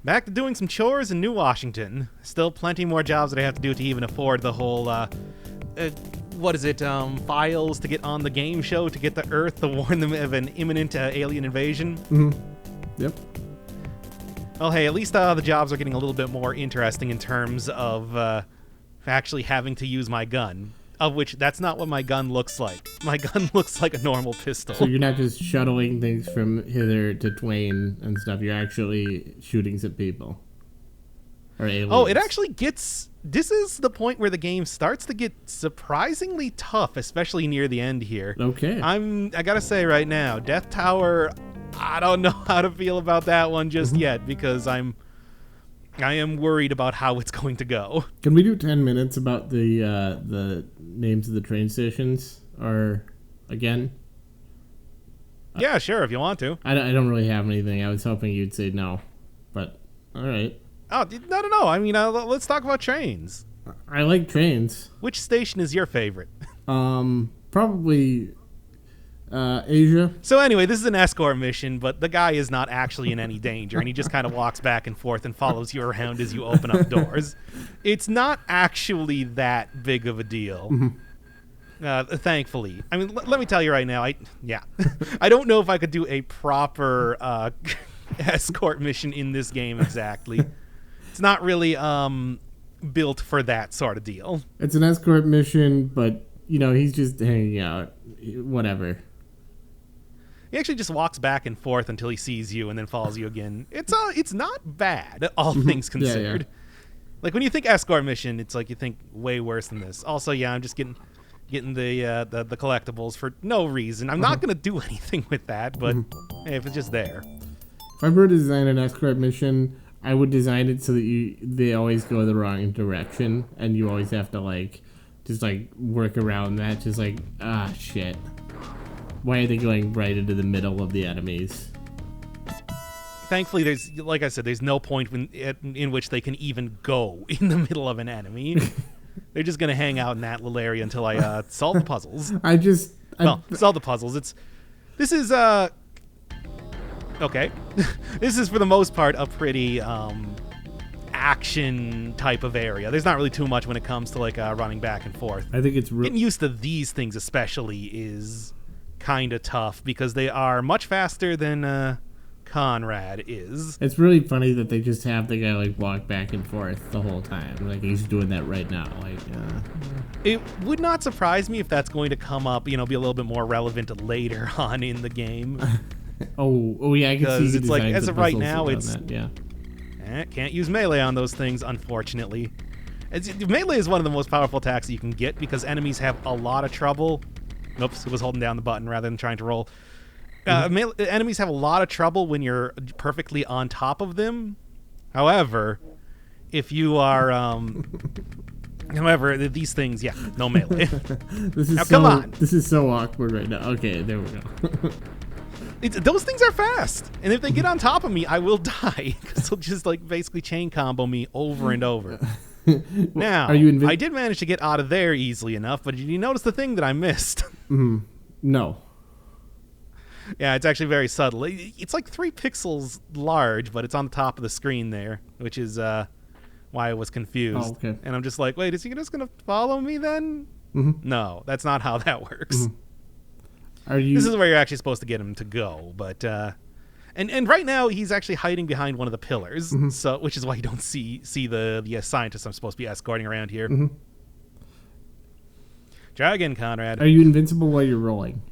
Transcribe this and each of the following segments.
back to doing some chores in New Washington. Still plenty more jobs that I have to do to even afford the whole, what is it, files to get on the game show to get the Earth to warn them of an imminent alien invasion. Mm-hmm. Yep. Well, hey, at least the jobs are getting a little bit more interesting in terms of actually having to use my gun. Of which, that's not what my gun looks like. My gun looks like a normal pistol. So you're not just shuttling things from hither to Twain and stuff. You're actually shooting some people. Or aliens. Oh, it actually gets... This is the point where the game starts to get surprisingly tough, especially near the end here. Okay. I gotta say right now, Death Tower, I don't know how to feel about that one just yet, because I am worried about how it's going to go. Can we do 10 minutes about the names of the train stations? Or again? Yeah, sure, if you want to. I don't really have anything. I was hoping you'd say no. But, all right. Oh, no. I mean, let's talk about trains. I like trains. Which station is your favorite? Probably Asia. So anyway, this is an escort mission, but the guy is not actually in any danger, and he just kind of walks back and forth and follows you around as you open up doors. It's not actually that big of a deal. Thankfully. I mean, let me tell you right now, I don't know if I could do a proper escort mission in this game exactly. It's not really built for that sort of deal. It's an escort mission, but, he's just hanging out. Whatever. He actually just walks back and forth until he sees you and then follows you again. It's not bad, all things considered. Yeah. Like, when you think escort mission, it's like you think way worse than this. Also, yeah, I'm just getting the collectibles for no reason. I'm not going to do anything with that, but hey, if it's just there. If I were to design an escort mission, I would design it so that they always go the wrong direction, and you always have to, just work around that. Just shit. Why are they going right into the middle of the enemies? Thankfully, there's no point in which they can even go in the middle of an enemy. They're just going to hang out in that little area until I solve the puzzles. Solve the puzzles. This is okay. This is, for the most part, a pretty action type of area. There's not really too much when it comes to running back and forth. I think it's getting used to these things especially is kind of tough because they are much faster than Conrad is. It's really funny that they just have the guy walk back and forth the whole time. He's doing that right now. It would not surprise me if that's going to come up, be a little bit more relevant later on in the game. oh yeah, I can see. It's as of right now, it's that, yeah. Can't use melee on those things, unfortunately. Melee is one of the most powerful attacks that you can get because enemies have a lot of trouble. Oops, it was holding down the button rather than trying to roll. Enemies have a lot of trouble when you're perfectly on top of them. However, if you are... these things, no melee. Come on. This is so awkward right now. Okay, there we go. Those things are fast, and if they get on top of me, I will die because they'll just basically chain combo me over and over. Now, I did manage to get out of there easily enough, but did you notice the thing that I missed? No. Yeah, it's actually very subtle. It's 3 pixels large, but it's on the top of the screen there, which is why I was confused. Oh, okay. And I'm just like, wait, is he just going to follow me then? No, that's not how that works. This is where you're actually supposed to get him to go, but and right now he's actually hiding behind one of the pillars, so which is why you don't see the scientists I'm supposed to be escorting around here. Try again, Conrad. Are you invincible while you're rolling?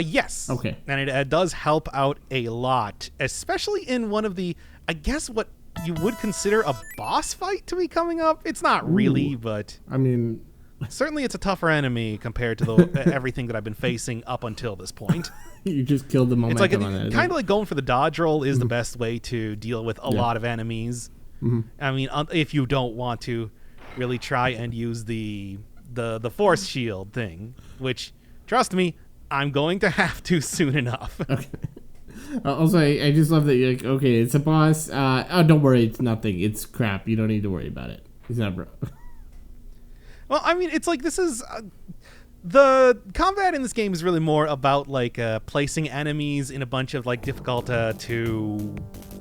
Yes. Okay. And it does help out a lot, especially in one of the, I guess what you would consider a boss fight to be coming up. It's not really, but I mean, certainly it's a tougher enemy compared to everything that I've been facing up until this point. You just killed the momentum on that. Kind of like going for the dodge roll is the best way to deal with a lot of enemies. I mean, if you don't want to really try and use the force shield thing, which, trust me, I'm going to have to soon enough. Okay. Also, I just love that you're like, okay, it's a boss. Don't worry, it's nothing. It's crap. You don't need to worry about it. It's not bro. Well, I mean, it's this is... the combat in this game is really more about placing enemies in a bunch of difficult to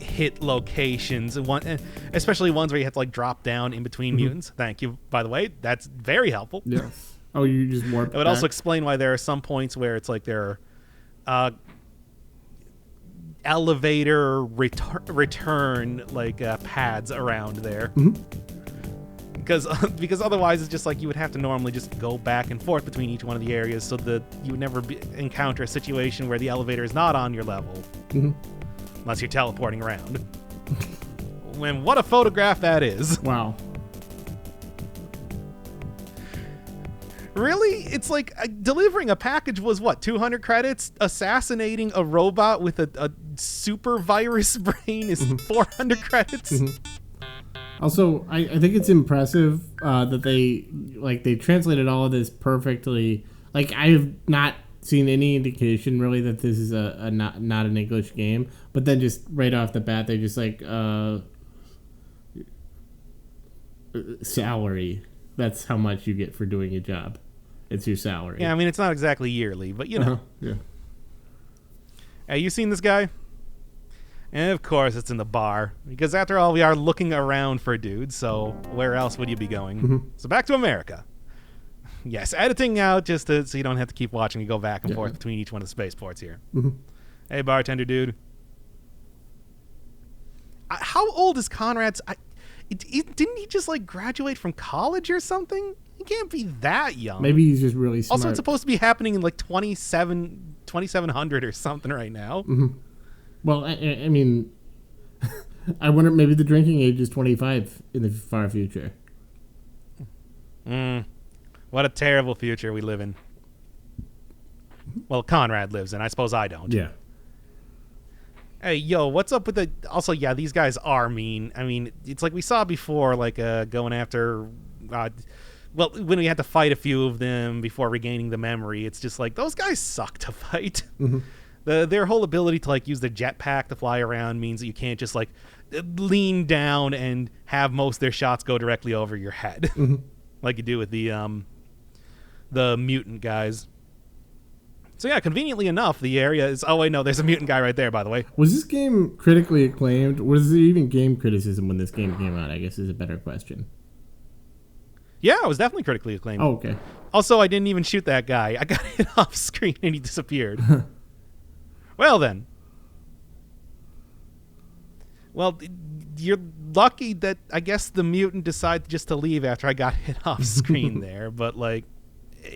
hit locations, and especially ones where you have to like drop down in between mutants. Thank you, by the way. That's very helpful. Yes. Oh, you just warp. It would also explain why there are some points where it's like there are elevator return like pads around there. Because otherwise it's just like you would have to normally just go back and forth between each one of the areas, so that you would never encounter a situation where the elevator is not on your level, unless you're teleporting around. When what a photograph that is! Wow. Really? It's like delivering a package was what, 200 credits? Assassinating a robot with a super virus brain is 400 credits? Also, I think it's impressive that they translated all of this perfectly. Like, I have not seen any indication really that this is a not an English game, but then just right off the bat they just like salary. That's how much you get for doing a job. It's your salary. Yeah, I mean it's not exactly yearly, but you know. Yeah. Hey, you seen this guy? And of course it's in the bar, because after all we are looking around for dudes, so where else would you be going? So back to America. Yes, editing out just so you don't have to keep watching me go back and forth between each one of the spaceports here. Hey, bartender dude. How old is Conrad's? Didn't he just like graduate from college or something? He can't be that young. Maybe he's just really smart. Also, it's supposed to be happening in like 2700 or something right now. Well, I mean, I wonder, maybe the drinking age is 25 in the far future. What a terrible future we live in. Well, Conrad lives in. I suppose I don't. Yeah. Hey, yo, what's up with the... Also, yeah, these guys are mean. I mean, it's like we saw before, like, going after... well, when we had to fight a few of them before regaining the memory, it's just like, those guys suck to fight. Their whole ability to, like, use the jetpack to fly around means that you can't just, like, lean down and have most of their shots go directly over your head. Like you do with the mutant guys. So yeah, conveniently enough, the area is... Oh, wait, no, there's a mutant guy right there, by the way. Was this game critically acclaimed? Was there even game criticism when this game came out, I guess is a better question. Yeah, it was definitely critically acclaimed. Oh, okay. Also, I didn't even shoot that guy. I got hit off screen and he disappeared. Well, then. Well, you're lucky that I guess the mutant decided just to leave after I got hit off screen there. But, like,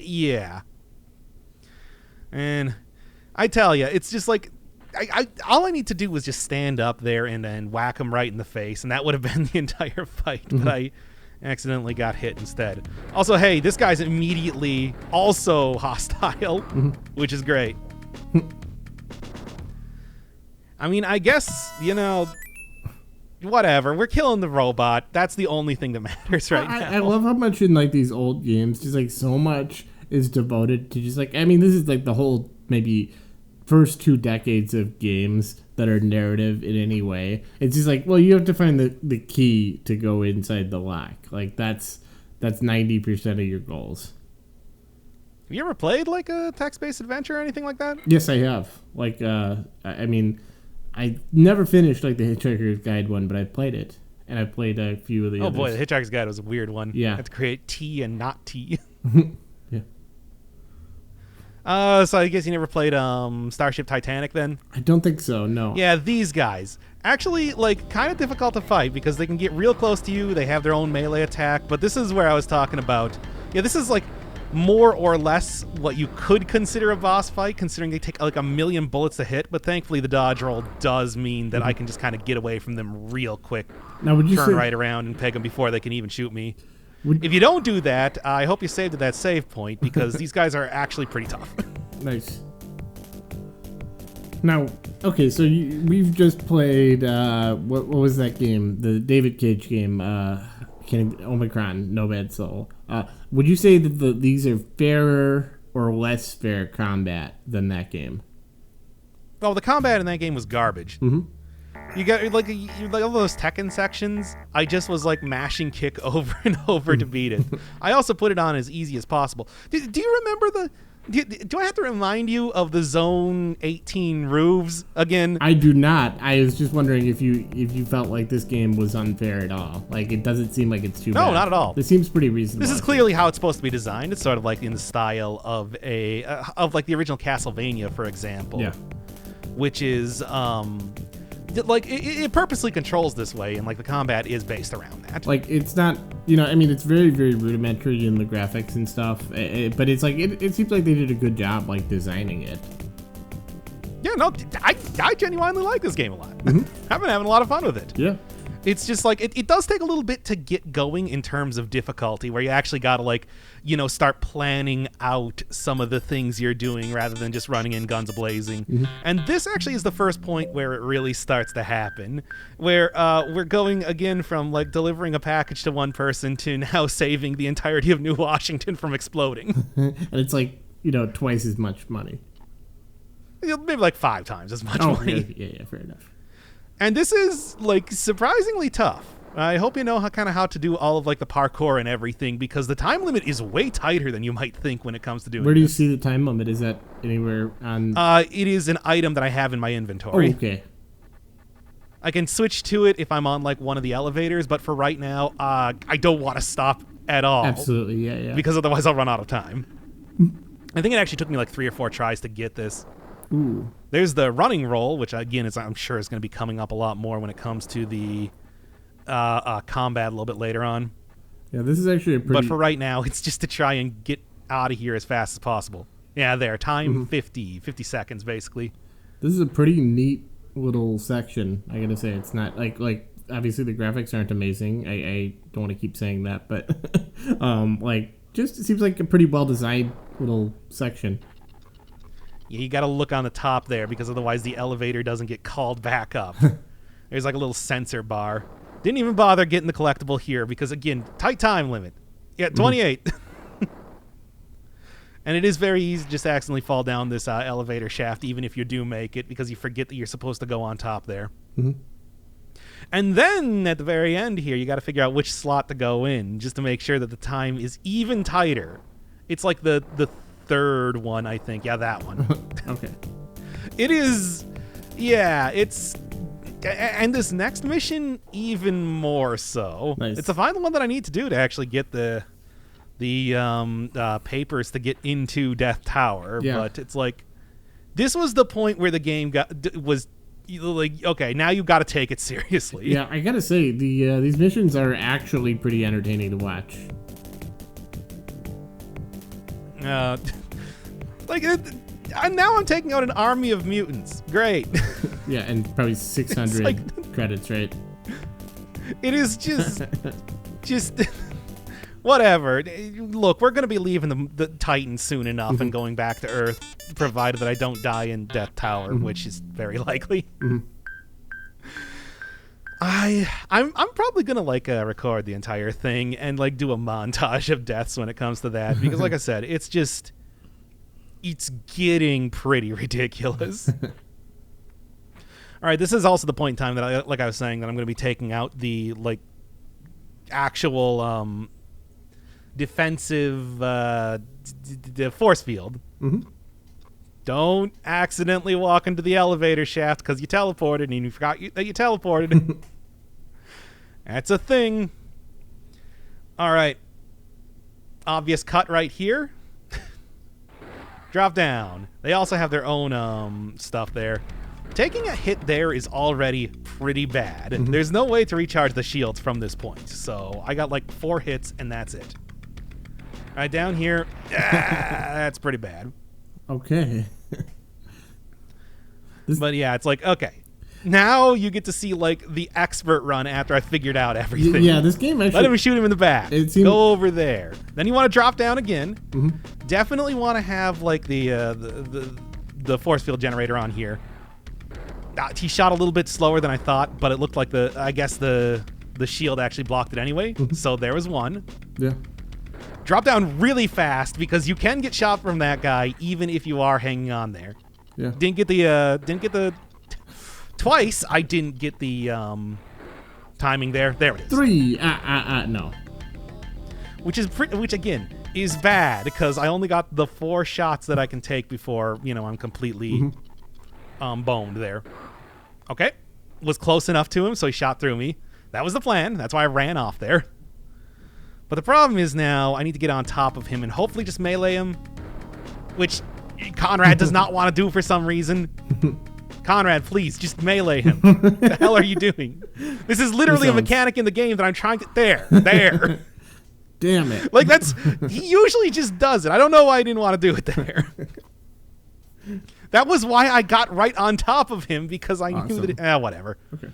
yeah. And I tell you, it's just like, all I need to do was just stand up there and then whack him right in the face, and that would have been the entire fight. But I accidentally got hit instead. Also, hey, this guy's immediately also hostile, which is great. I mean, I guess, you know, whatever. We're killing the robot. That's the only thing that matters right now. I love how much in, like, these old games, just, like, so much is devoted to just, like, I mean, this is, like, the whole, maybe, first 2 decades of games that are narrative in any way. It's just like, well, you have to find the key to go inside the lock. Like, that's 90% of your goals. Have you ever played, like, a text-based adventure or anything like that? Yes, I have. Like, I mean, I never finished, like, the Hitchhiker's Guide one, but I played it. And I played a few of the others. Oh, boy, the Hitchhiker's Guide was a weird one. Yeah. You had to create T and not T. Yeah. So I guess you never played Starship Titanic then? I don't think so, no. Yeah, these guys. Actually, like, kind of difficult to fight because they can get real close to you. They have their own melee attack. But this is where I was talking about. Yeah, this is, like, more or less what you could consider a boss fight, considering they take, like, 1,000,000 bullets to hit. But thankfully, the dodge roll does mean that I can just kind of get away from them real quick. Now, would you turn say, right around and peg them before they can even shoot me. If you don't do that, I hope you saved at that save point, because these guys are actually pretty tough. Nice. Now, okay, so we've just played, what was that game? The David Cage game, Omicron, No Bad Soul. Would you say that these are fairer or less fair combat than that game? Well, the combat in that game was garbage. You got like all those Tekken sections. I just was like mashing kick over and over to beat it. I also put it on as easy as possible. Do you remember Do I have to remind you of the Zone 18 roofs again? I do not. I was just wondering if you felt like this game was unfair at all. Like, it doesn't seem like it's too bad. No, not at all. This seems pretty reasonable. This is clearly how it's supposed to be designed. It's sort of like in the style of like the original Castlevania, for example. Yeah. Which is like it purposely controls this way, and like the combat is based around that. Like, it's not, I mean, it's very, very rudimentary in the graphics and stuff, but it's like, it seems like they did a good job, like, designing it. Yeah, no, I genuinely like this game a lot. I've been having a lot of fun with it. Yeah. It's just like it does take a little bit to get going in terms of difficulty, where you actually got to like, start planning out some of the things you're doing rather than just running in guns a-blazing. And this actually is the first point where it really starts to happen, where we're going again from like delivering a package to one person to now saving the entirety of New Washington from exploding. And it's like, twice as much money. Maybe like 5 times as much money. Yeah, fair enough. And this is like surprisingly tough. I hope you know how to do all of like the parkour and everything, because the time limit is way tighter than you might think when it comes to doing. Where do you this. see the time limit? Is that anywhere on? It is an item that I have in my inventory. Oh, okay. I can switch to it if I'm on like one of the elevators, but for right now, I don't want to stop at all. Absolutely, yeah. Because otherwise I'll run out of time. I think it actually took me like 3 or 4 tries to get this. Ooh. There's the running roll, which again I'm sure is going to be coming up a lot more when it comes to the combat a little bit later on. Yeah, this is actually a pretty... But for right now, it's just to try and get out of here as fast as possible. Yeah, there. Time 50 seconds, basically. This is a pretty neat little section, I gotta say. It's not, like obviously the graphics aren't amazing. I don't want to keep saying that, but, just it seems like a pretty well-designed little section. Yeah, you got to look on the top there, because otherwise the elevator doesn't get called back up. There's like a little sensor bar. Didn't even bother getting the collectible here because, again, tight time limit. Yeah, 28. And it is very easy to just accidentally fall down this elevator shaft, even if you do make it, because you forget that you're supposed to go on top there. And then at the very end here, you got to figure out which slot to go in, just to make sure that the time is even tighter. It's like the third one, I think. Yeah, that one. Okay. It is, yeah, it's, and this next mission even more so. Nice. It's the final one that I need to do to actually get the papers to get into Death Tower. Yeah. But it's like, this was the point where the game was like, okay, now you've got to take it seriously. Yeah, I gotta say, these missions are actually pretty entertaining to watch. Now I'm taking out an army of mutants. Great. Yeah, and probably 600 credits, right? It is just whatever. Look, we're going to be leaving the Titan soon enough and going back to Earth, provided that I don't die in Death Tower, which is very likely. I'm probably gonna record the entire thing and do a montage of deaths when it comes to that, because like I said, it's getting pretty ridiculous. All right, this is also the point in time that I was saying, that I'm going to be taking out the actual defensive the force field. Don't accidentally walk into the elevator shaft because you teleported and you forgot that you teleported. That's a thing. All right. Obvious cut right here. Drop down. They also have their own stuff there. Taking a hit there is already pretty bad. There's no way to recharge the shields from this point. So I got 4 hits and that's it. All right, down here. That's pretty bad. Okay. But yeah, it's okay. Now you get to see the expert run after I figured out everything. Yeah, this game actually... Let him shoot him in the back. Go over there. Then you want to drop down again. Definitely want to have the force field generator on here. He shot a little bit slower than I thought, but it looked like I guess the shield actually blocked it anyway. So there was one. Yeah. Drop down really fast because you can get shot from that guy even if you are hanging on there. Yeah. Didn't get the twice I didn't get the timing there. There it is. 3. No. Which again is bad because I only got the 4 shots that I can take before, I'm completely boned there. Okay. Was close enough to him, so he shot through me. That was the plan. That's why I ran off there. But the problem is now I need to get on top of him and hopefully just melee him, which Conrad does not want to do for some reason. Conrad, please, just melee him. What the hell are you doing? This is literally a mechanic in the game that I'm trying to... There. Damn it. Like, he usually just does it. I don't know why I didn't want to do it there. That was why I got right on top of him, because I knew that... whatever. Okay.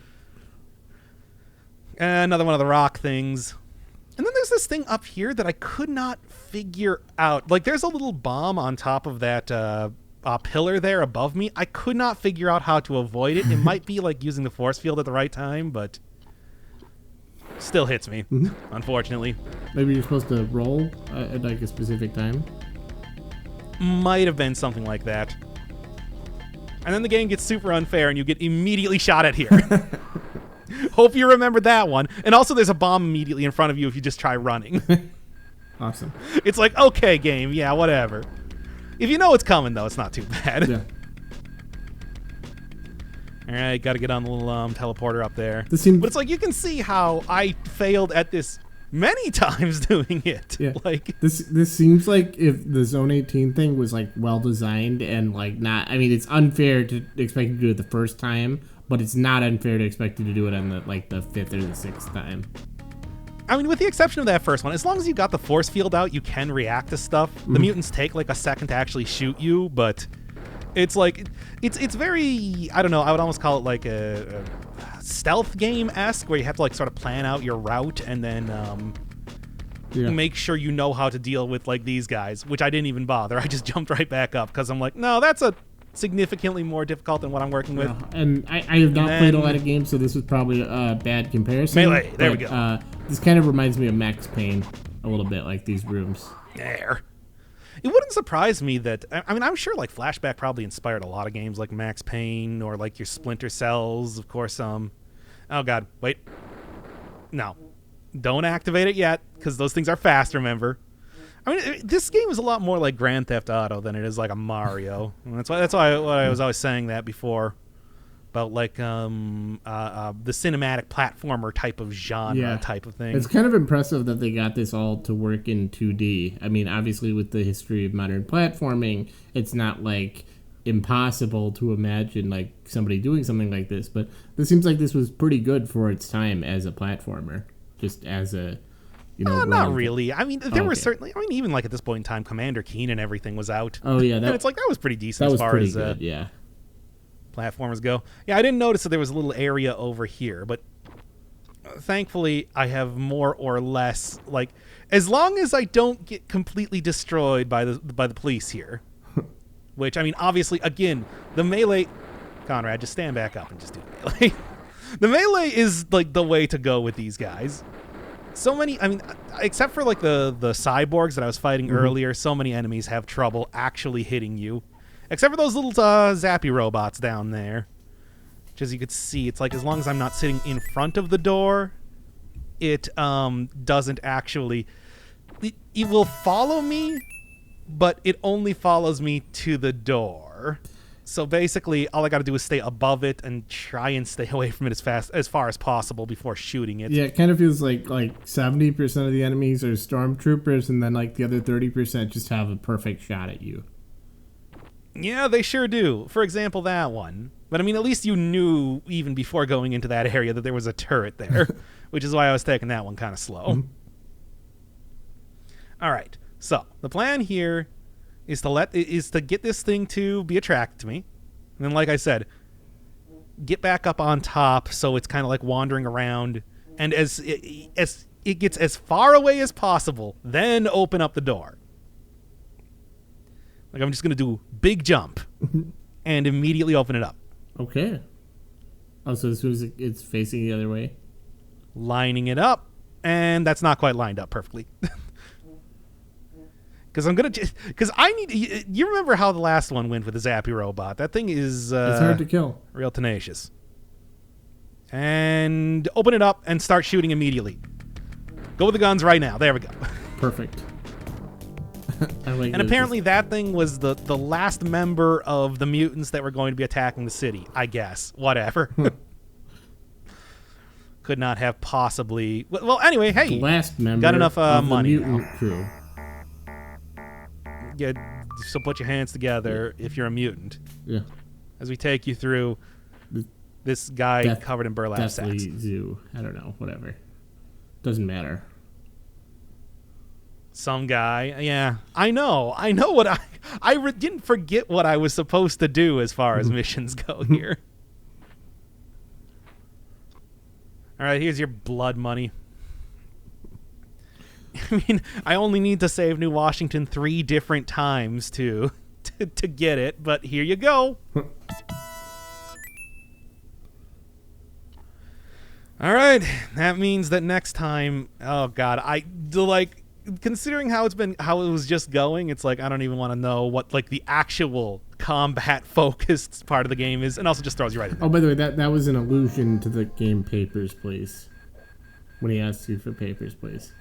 Another one of the rock things. And then there's this thing up here that I could not figure out. Like, there's a little bomb on top of that pillar there above me. I could not figure out how to avoid it. It might be, like, using the force field at the right time, but still hits me, unfortunately. Maybe you're supposed to roll at, like, a specific time? Might have been something like that. And then the game gets super unfair, and you get immediately shot at here. Hope you remember that one. And also there's a bomb immediately in front of you if you just try running. Awesome. It's like, okay, game, yeah, whatever. If you know it's coming, though, it's not too bad. Yeah. All right, got to get on the little teleporter up there. This seems... But it's like, you can see how I failed at this many times doing it. Yeah. Like, this seems like if the Zone 18 thing was, like, well designed and, like, not... I mean, it's unfair to expect you to do it the first time, but it's not unfair to expect you to do it on the 5th or the 6th time. I mean, with the exception of that first one, as long as you got the force field out, you can react to stuff. The mutants take like a second to actually shoot you, but it's like it's very, I don't know, I would almost call it like a stealth game-esque, where you have to like sort of plan out your route and then make sure you know how to deal with like these guys, which I didn't even bother. I just jumped right back up because I'm like, no, that's a significantly more difficult than what I'm working with. And I have not played a lot of games, so this was probably a bad comparison. Melee, there we go. This kind of reminds me of Max Payne a little bit, like these rooms. There. It wouldn't surprise me that, I mean, I'm sure like Flashback probably inspired a lot of games like Max Payne or like your Splinter Cells, of course. Oh god, wait. No. Don't activate it yet, because those things are fast, remember. I mean, this game is a lot more like Grand Theft Auto than it is like a Mario. And that's why I was always saying that before about like the cinematic platformer type of genre type of thing. It's kind of impressive that they got this all to work in 2D. I mean, obviously with the history of modern platforming, it's not like impossible to imagine like somebody doing something like this, but this seems like this was pretty good for its time as a platformer, just as a not really. I mean, there were certainly. I mean, even like at this point in time, Commander Keen and everything was out. Oh yeah, and it's like that was pretty decent as far as platformers go. Yeah, I didn't notice that there was a little area over here, but thankfully I have more or less like, as long as I don't get completely destroyed by the police here. Which I mean, obviously, again, the melee. Conrad, just stand back up and just do the melee. The melee is like the way to go with these guys. So many, I mean, except for like the cyborgs that I was fighting earlier, so many enemies have trouble actually hitting you. Except for those little zappy robots down there. Which, as you can see, it's like as long as I'm not sitting in front of the door, it doesn't actually... It will follow me, but it only follows me to the door. So basically, all I got to do is stay above it and try and stay away from it as far as possible before shooting it. Yeah, it kind of feels like 70% of the enemies are stormtroopers, and then like the other 30% just have a perfect shot at you. Yeah, they sure do. For example, that one. But I mean, at least you knew even before going into that area that there was a turret there, which is why I was taking that one kind of slow. All right. So the plan here is to get this thing to be attracted to me. And then, like I said, get back up on top so it's kind of like wandering around. And as it gets as far away as possible, then open up the door. Like I'm just going to do big jump and immediately open it up. Okay. Oh, so as soon as it's facing the other way? Lining it up. And that's not quite lined up perfectly. Because I need. You remember how the last one went with the Zappy robot? That thing is. It's hard to kill. Real tenacious. And open it up and start shooting immediately. Go with the guns right now. There we go. Perfect. And apparently that thing was the last member of the mutants that were going to be attacking the city, I guess. Whatever. Could not have possibly... Well, anyway, hey. The last member got enough of money the mutant crew. Yeah, so put your hands together if you're a mutant. Yeah. As we take you through this guy covered in burlap sacks. Zoo. I don't know. Whatever. Doesn't matter. Some guy. Yeah. I know what I didn't forget what I was supposed to do as far as missions go here. All right, here's your blood money. I mean, I only need to save New Washington 3 different times to get it, but here you go. All right, that means that next time, oh god, considering how it was just going, it's like I don't even want to know what like the actual combat focused part of the game is, and also just throws you right in there. Oh, by the way, that was an allusion to the game Papers, Please. When he asked you for Papers, Please.